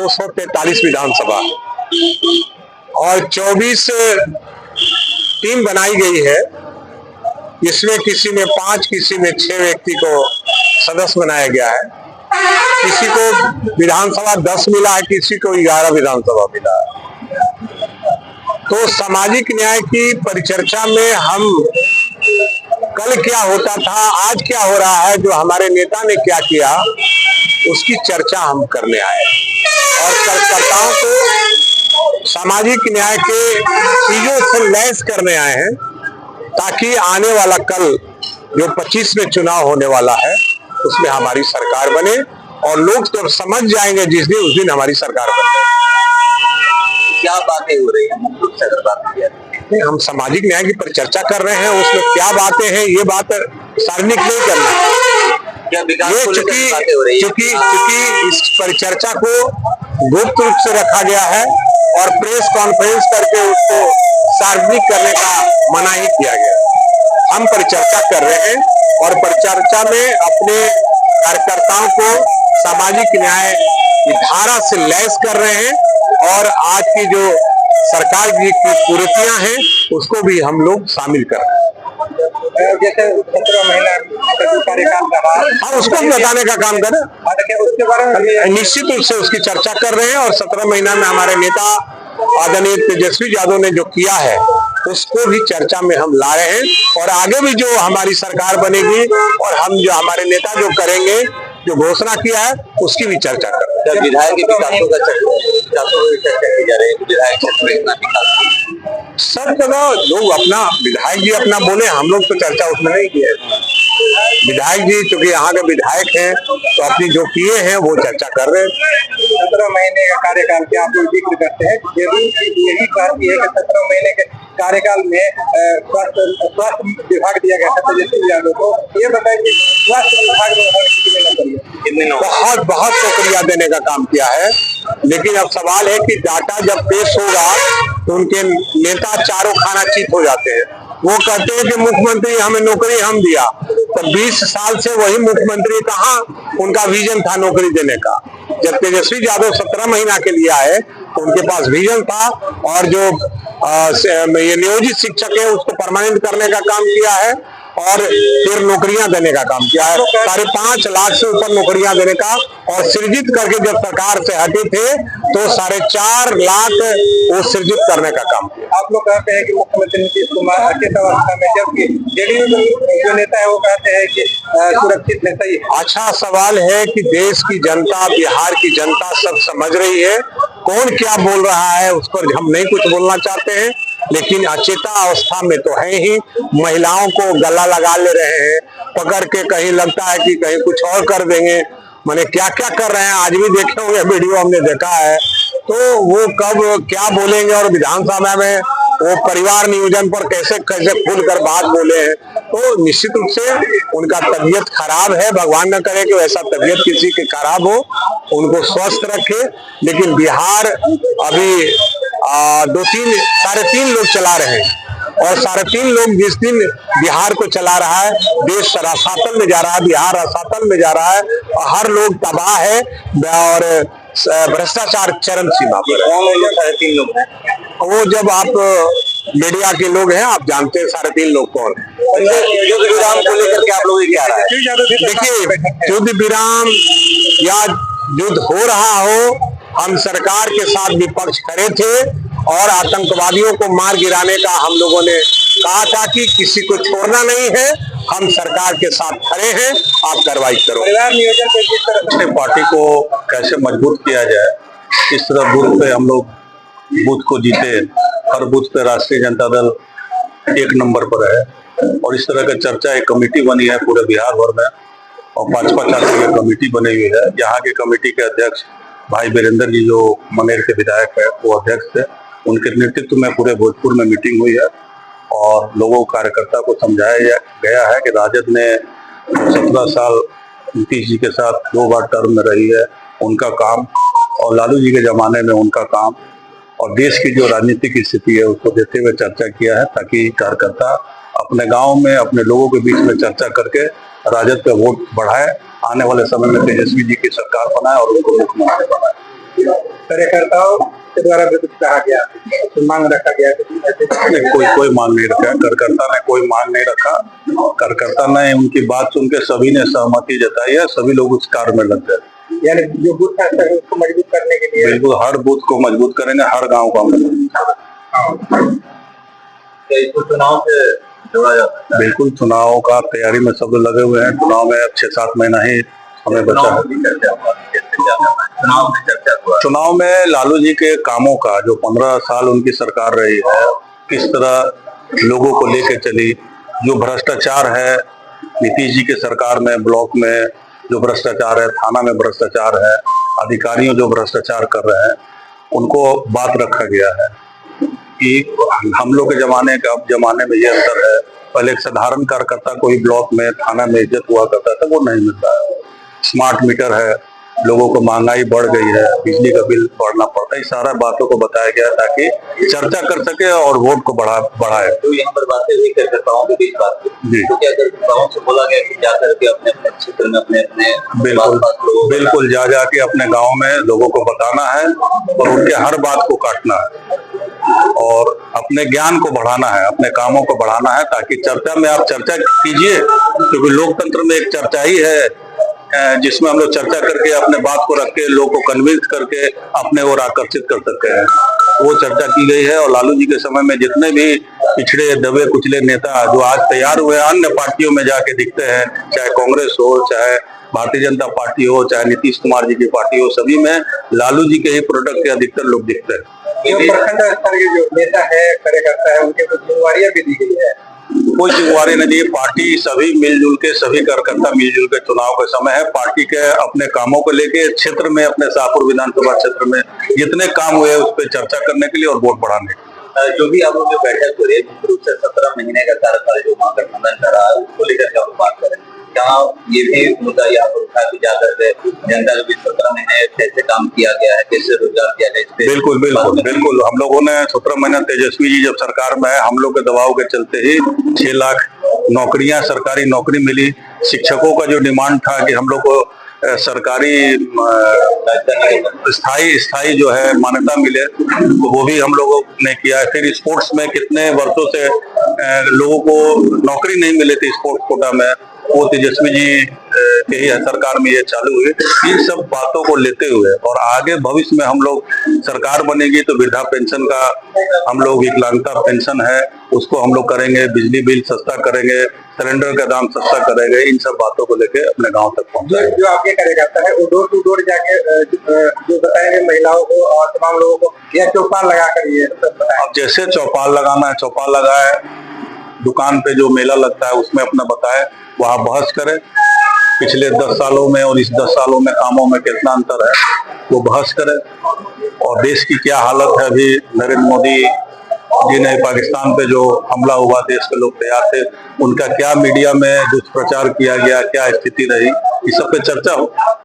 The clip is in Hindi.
243 विधानसभा और 24 टीम बनाई गई है। इसमें किसी में 5, किसी में 6 व्यक्ति को सदस्य बनाया गया है। किसी को विधानसभा 10 मिला है, किसी को 11 विधानसभा मिला है। तो सामाजिक न्याय की परिचर्चा में हम कल क्या होता था, आज क्या हो रहा है, जो हमारे नेता ने क्या किया, उसकी चर्चा हम करने आए और कार्यकर्ताओं को सामाजिक न्याय के चीजों से लैस करने आए हैं, ताकि आने वाला कल जो 25 में चुनाव होने वाला है उसमें हमारी सरकार बने और लोग जब समझ जाएंगे जिस दिन, उस दिन हमारी सरकार बने। क्या बातें हो रही हैं? अगर बात किया हम सामाजिक न्याय की परिचर्चा कर रहे हैं, उसमें क्या बातें हैं ये बात सार्वजनिक नहीं करना है। ये चूंकि इस परिचर्चा को गुप्त रूप से रखा गया है और प्रेस कॉन्फ्रेंस करके उसको सार्वजनिक करने का मनाही किया गया। हम परिचर्चा कर रहे हैं और परिचर्चा में अपने कार्यकर्ताओं को सामाजिक न्याय की धारा से लैस कर रहे हैं और आज की जो सरकार की कुरीतियां हैं उसको भी हम लोग शामिल कर रहे हैं। जैसे 17 महीना कार्यकाल रहा, हम उसको भी बताने का काम करें, उसके बारे में निश्चित रूप से उसकी चर्चा कर रहे हैं और 17 महीना में हमारे नेता आदरणीय तेजस्वी यादव ने जो किया है उसको भी चर्चा में हम ला रहे हैं और आगे भी जो हमारी सरकार बनेगी और हम जो हमारे नेता जो करेंगे, जो घोषणा किया है उसकी भी चर्चा कर रहे हैं। विधायक के विकासों का चर्चा की जा रही है, विधायक क्षेत्र में इतना विकास सब जगह लोग अपना, विधायक जी अपना बोले, हम लोग तो चर्चा उसमें नहीं किए। विधायक जी चूंकि यहाँ के विधायक हैं तो अपनी जो किए हैं वो चर्चा कर रहे हैं। 17 महीने का कार्यकाल के आप लोग जिक्र करते हैं, यही बात है कि 17 महीने के कार्यकाल में स्वास्थ्य विभाग दिया गया था तेजस्वी यादव को। ये बताइए स्वास्थ्य विभाग में कितने बहुत नौकरियां देने का काम किया है, लेकिन अब सवाल है कि डाटा जब पेश होगा तो उनके नेता चारों खाना चीत हो जाते हैं। वो कहते हैं कि मुख्यमंत्री हमें नौकरी हम दिया, तो 20 साल से वही मुख्यमंत्री कहाँ उनका विजन था नौकरी देने का। जब तेजस्वी यादव 17 महीना के लिए आए तो उनके पास विजन था और जो ये नियोजित शिक्षक है उसको परमानेंट करने का काम किया है और फिर नौकरियां देने का काम किया है। 5.5 लाख से ऊपर नौकरियां देने का और सृजित करके जब सरकार से हटे थे तो 4.5 लाख वो सृजित करने का काम किया। आप लोग कहते हैं कि मुख्यमंत्री नीतीश कुमार अचेत अवस्था में, जबकि जेडीयू जो नेता है वो कहते हैं कि सुरक्षित है। सही है। अच्छा सवाल है कि देश की जनता, बिहार की जनता सब समझ रही है कौन क्या बोल रहा है, उस पर हम नहीं कुछ बोलना चाहते हैं, लेकिन अचेता अवस्था में तो है ही। महिलाओं को गला लगा ले रहे हैं पकड़ के, कहीं लगता है कि कहीं कुछ और कर देंगे, माने क्या क्या कर रहे हैं। आज भी देखे होंगे वीडियो, हमने देखा है। तो वो कब क्या बोलेंगे और विधानसभा में वो परिवार नियोजन पर कैसे कैसे खुलकर बात बोले हैं, तो निश्चित रूप से उनका तबीयत खराब है। भगवान न करे कि वैसा तबीयत किसी की खराब हो, उनको स्वस्थ रखे। लेकिन बिहार अभी 3.5 लोग चला रहे हैं और 3.5 लोग जिस दिन बिहार को चला रहा है, देश रसातल में जा रहा है, बिहार रसातल में जा रहा है, हर लोग तबाह है और भ्रष्टाचार चरम सीमा पर है। 3.5 लोग हैं। वो जब आप मीडिया के लोग हैं आप जानते हैं 3.5 लोग कौन है। युद्ध विराम को लेकर के आप लोग क्या रहा है? देखिए, युद्ध विराम या युद्ध हो रहा हो, हम सरकार के साथ विपक्ष खड़े थे और आतंकवादियों को मार गिराने का हम लोगों ने कहा था कि किसी को छोड़ना नहीं है, हम सरकार के साथ खड़े हैं, आप कार्रवाई करो। परिवार नियोजन पे किस तरह पार्टी को कैसे मजबूत किया जाए, किस तरह बूथ पे हम लोग बूथ को जीते। हर बूथ पे राष्ट्रीय जनता दल 1 नंबर पर है और इस तरह का चर्चा एक कमेटी बनी है पूरे बिहार भर में और 5-5 की कमेटी बनी हुई है। यहाँ के कमेटी के अध्यक्ष भाई वीरेंद्र जी जो मनेर के विधायक है वो अध्यक्ष थे, उनके नेतृत्व में पूरे भोजपुर में मीटिंग हुई है और लोगों कार्यकर्ता को समझाया गया है कि राजद ने 17 साल नीतीश जी के साथ 2 बार टर्म में रही है, उनका काम और लालू जी के जमाने में उनका काम और देश की जो राजनीतिक स्थिति है उसको देखते हुए चर्चा किया है, ताकि कार्यकर्ता अपने गांव में अपने लोगों के बीच में चर्चा करके राजद पे वोट बढ़ाए, आने वाले समय में तेजस्वी जी की सरकार बनाए और उनको मुख्यमंत्री बनाए। कार्यकर्ताओं के द्वारा भी कुछ कहा गया, कुछ मांग रखा गया? नहीं, कोई मांग नहीं रखा। कार्यकर्ता ने कोई मांग नहीं रखा। कार्यकर्ता ने उनकी बात सुन के सभी ने सहमति जताई है, सभी लोग उस कार्य में लग गए। यानी जो बूथ है उसको मजबूत करने के लिए बिल्कुल हर बूथ को मजबूत करेंगे, हर गांव का इसको चुनाव से जोड़ा जाता है? बिल्कुल चुनाव का तैयारी में सब लोग लगे हुए हैं। चुनाव में 6-7 महीना ही हमें बचा है। चुनाव में लालू जी के कामों का, जो 15 साल उनकी सरकार रही है, किस तरह लोगों को लेके चली, जो भ्रष्टाचार है नीतीश जी के सरकार में, ब्लॉक में जो भ्रष्टाचार है, थाना में भ्रष्टाचार है, अधिकारियों जो भ्रष्टाचार कर रहे हैं, उनको बात रखा गया है कि हम लोग के जमाने का अब जमाने में ये अंतर है। पहले एक साधारण कार्यकर्ता कोई ब्लॉक में, थाना में इज्जत हुआ करता था, वो नहीं मिलता है। स्मार्ट मीटर है, लोगों को महंगाई बढ़ गई है, बिजली का बिल बढ़ना पड़ता है, इस सारा बातों को बताया गया ताकि चर्चा कर सके और वोट को बढ़ाए। तो यहाँ पर बातें हुई कार्यकर्ताओं के बीच बात जी, तो क्या कार्यकर्ताओं से बोला गया कि जाकर के अपने अपने क्षेत्र में अपने बिल्कुल जा के अपने गाँव में लोगों को बताना है और उनके हर बात को काटना है और अपने ज्ञान को बढ़ाना है, अपने कामों को बढ़ाना है, ताकि चर्चा में आप चर्चा कीजिए, क्योंकि लोकतंत्र में एक चर्चा ही है जिसमें हम लोग चर्चा करके अपने बात को रख के लोगों को कन्विंस करके अपने ओर आकर्षित कर सकते हैं। वो चर्चा की गई है और लालू जी के समय में जितने भी पिछड़े दबे कुचले नेता जो आज तैयार हुए अन्य पार्टियों में जाके दिखते हैं, चाहे कांग्रेस हो, चाहे भारतीय जनता पार्टी हो, चाहे नीतीश कुमार जी की पार्टी हो, सभी में लालू जी के ही प्रोडक्ट के अधिकतर लोग दिखते हैं। जो प्रखंड स्तर के जो नेता है, कार्यकर्ता है, उनके कुछ जिम्मेवारियां भी दी गई है? कोई जिम्मेवारी नहीं दी। पार्टी सभी मिलजुल के, सभी कार्यकर्ता मिलजुल के, चुनाव का समय है, पार्टी के अपने कामों को लेके क्षेत्र में, अपने शाहपुर विधानसभा क्षेत्र में जितने काम हुए उस पर चर्चा करने के लिए और वोट बढ़ाने के लिए। जो भी आप लोग जो बैठक हो रही है, मुख्य रूप से 17 महीने का कार्यकाल जो महागठबंधन कर रहा है, उसको लेकर क्या बात करें? क्या ये भी मुद्दा यहाँ पर उठा के जाकर जनता के बीच 17 महीने कैसे काम किया गया है, कैसे रोजगार किया गया? बिल्कुल हम लोगों ने 17 महीना तेजस्वी जी जब सरकार में है, हम लोग के दबाव के चलते ही 6 लाख नौकरियां, सरकारी नौकरी मिली। शिक्षकों का जो डिमांड था कि हम लोग को सरकारी स्थाई जो है मान्यता मिले, तो वो भी हम लोगों ने किया है। फिर स्पोर्ट्स में कितने वर्षों से लोगों को नौकरी नहीं मिली थी स्पोर्ट्स कोटा में, वो तेजस्वी जी के ही सरकार में ये चालू हुई। इन सब बातों को लेते हुए और आगे भविष्य में हम लोग सरकार बनेगी तो वृद्धा पेंशन का हम लोग, विकलांगता पेंशन है उसको हम लोग करेंगे, बिजली बिल सस्ता करेंगे, सिलेंडर का दाम सस्ता करेंगे। इन सब बातों को लेके अपने गांव तक पहुंचाएंगे। जो आपके कार्यकर्ता है वो डोर टू डोर जाके जो बताएंगे महिलाओं को और तमाम लोगों को, या चौपाल लगा कर ये सब बताएं? अब जैसे चौपाल लगाना है, चौपाल लगाए, दुकान पे जो मेला लगता है उसमें अपना बताए, वहाँ बहस करें पिछले 10 सालों में और इस 10 सालों में कामों में कितना अंतर है, वो बहस करें। और देश की क्या हालत है, अभी नरेंद्र मोदी जी ने पाकिस्तान पे जो हमला हुआ, देश के लोग तैयार थे, उनका क्या मीडिया में दुष्प्रचार किया गया, क्या स्थिति रही, इस सब पे चर्चा हो।